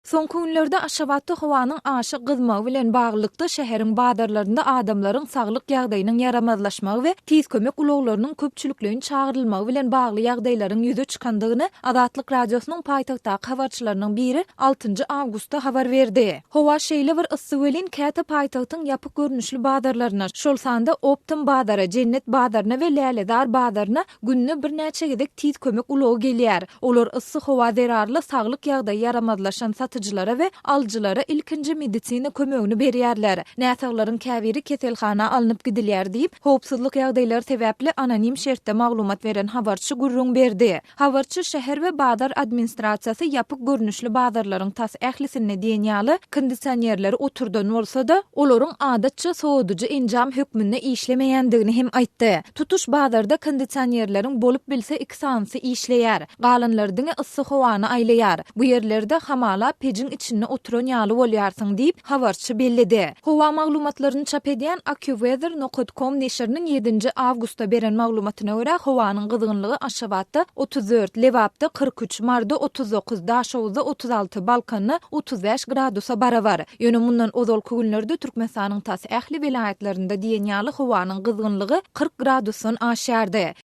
Soňky günlerde Aşgabatda howanyň aşy gyzmagy bilen baglylykda şäheriň bazarlarynda adamlaryň saglyk ýagdaýynyň ýaramazlaşmagy we tiz kömek ulaglarynyň köpçülikleýin çagyrylmagy bilen bagly ýagdaýlaryň ýüze çykandygyny Azatlyk Radiosynyň paýtagtdaky habarçylarynyň biri 6 awgustda habar berdi. Howa şeýle bir yssy welin käte paýtagtyň ýapyk görnüşli bazarlaryna, şol sanda Optim bazara, Cennet bazaryna we Läledar bazaryna günne bir näçe gedek tiz kömek ulagy gelýär. Olar yssy howa zerarly saglyk ýagdaý ýaramazlaşan satyjylara we aljylara ilkinji medisina kömegini berýärler. Näsaglaryň käbiri keselhana alınıp gidilýär diýip, howpsuzlyk ýagdaýlary sebäpli anonim şertde maglumat beren habarçy gurrun berdi. Habarçy şäher we bazar administrasiýasy ýapyk görnüşli bazarlaryň tas ählisine diýenýaly kondisionerleri oturdan bolsa-da, olaryň adatça soğuducu enjam hökmünde işlemeýändigini hem aýtdy. Tutuş bazarda kondisionerleriň bolup bilse 2 sansy işleýär. Galanlaryň yssy howany aýlaýar. Bu ýerlerde hamala pejin içinde oturan ýaly bolýarsyň diýip habarçy bellidi. Howa maglumatlaryny çap edýän accuweather.com neşriniň 7 awgustda beren maglumatyna görä howanyň gyzgynlygy Aşgabatda 34, Lewapda 43, Marda 39, Daşowda 36, Balkany 35 gradusa barabar. Ýöne mundan ozalky günlerde Türkmenistanyň tas ähli vilayetlerinde diýen ýaly howanyň gyzgynlygy 40 gradusyň aşýardy.